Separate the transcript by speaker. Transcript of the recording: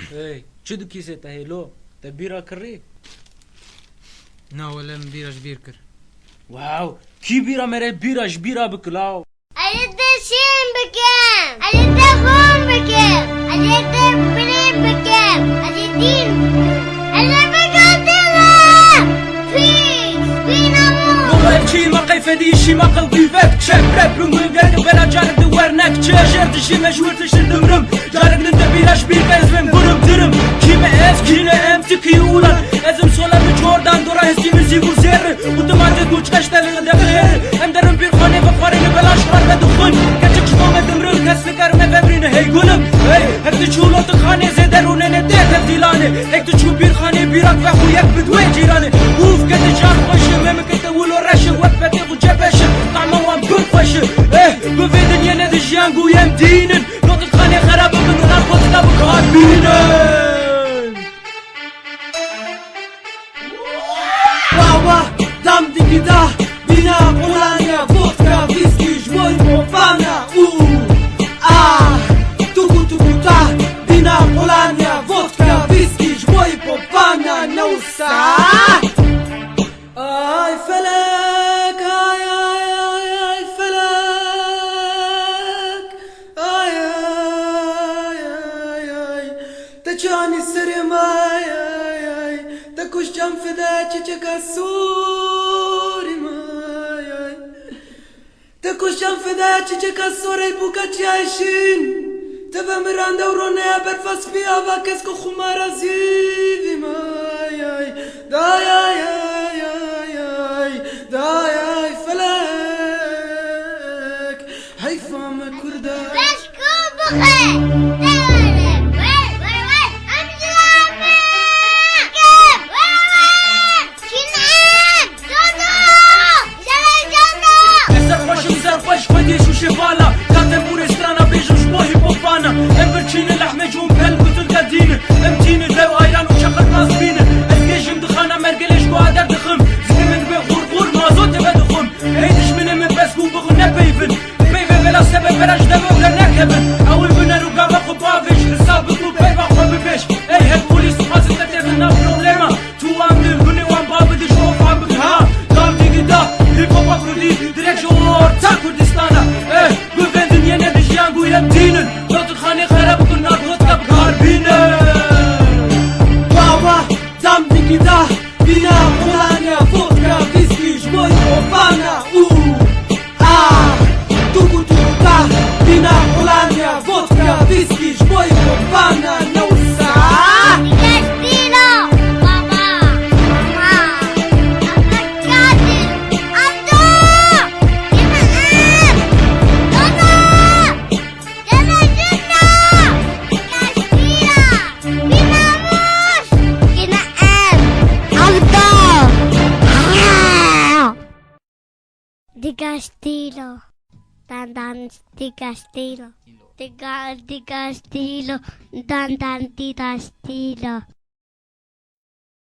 Speaker 1: Hey, çu dikîse te hêlo? Te bîra kirî?
Speaker 2: Na wala min bîra ji bîr kir.
Speaker 1: Wow, kî bîra mere bîra ji bîra bikilaw?
Speaker 3: Ali te şin bikim. Ali te xon bikim. Ali te pirê bikim. Ali dîn bikim. Ali bigatîla. Fîs, bînamûs.
Speaker 1: Baba evçî ma qeyfedî şî ma qilbî vek çek rep rûmû gerek bela carek di wernek çe jêr dişî meşhur tiştir dimrim carek din te bîra ji bîr ez vim gurim dirim kîme ez kîne em tikî ulan ezim sola mi çordan dora hestî mi zîbû zêr û dimande du çeştelî de xêr em derim bîr xanê ve xwarê bela şwar ve dixwin keçik ji me dimrin kes fikir me vebrîne hey gulim hey hek di çûlo tu xanê zêder û nene tê tevdîlanê hek di çû bîr xanê bîrak ve xû yek bi dwê cîranê ûf kete can xweşi me mikete wilo reşi wek petê xû cebeşi طعمه وان بنفشي ايه بفيدن يا نادي جيانجو يا مدينن نوت الخاني خرابة من ناخد كتابك هاتبينن
Speaker 4: Wawa, dam diki da, bina polania, vodka, whisky, żmoj popana, tuku tuku ta, bina polania, vodka, whisky, żmoj popana, nausa. Ay felek, ay ay ay ay felek, ay ay ay ay, te cani serim ay ay ay, te kuşcan feda çiçek asurim ay ay, te kuşcan feda çiçek asuray bu kaç yaşın, te bemiranda urone berfas fiya vakes ko khumara zivim ay ay, day ay ay ay ay, day ay felek, hayfam kurda.
Speaker 3: Leşku bıkı. Devrem. Ver. Amcılarım. Kim? Ver. Kinem. Dodo. Şalacanda.
Speaker 1: زرقش زرقش خدي شو شفالا كاتم بور استرانا بيجو شبوهي بوبانا ام برشين اللحمة جون بهالقوت القدينة ام تيني لو ايران وشقق ناصبينة اسكيجم دخانا مرقلش قوادر دخم زي من بغور مازوت بدخم هيدش من بس قوم بغنا بيفن بلا سبب بلاش دبا ولا نكبن اول بنا رقابة خبافش حساب بطلوب بيبا خواب بيش اي هاد بوليس قاسم تتبنا بروبليما تو عامل بني وان باب دي شوف عامل ها دام ديجي دا هيب هوب افرودي direkt orta Kürdistan'a bu bendin yine de jangu yemdinin Lotu khani kharab kunnar vodka bgharbinen
Speaker 4: Wawa, dam diki da, bina polania, vodka, whisky, żmoj popana, tuku tuku ta, bina polania, vodka, whisky, żmoj popana, nausa.
Speaker 3: Destino. Baba. Mama. Katil. Abdu. Kinem. Dodo. Gelajinna. Kastila. Binamus. Kinem. Abdu. Di Castillo. Dan di Castillo. Di Castillo. Dan di Castillo.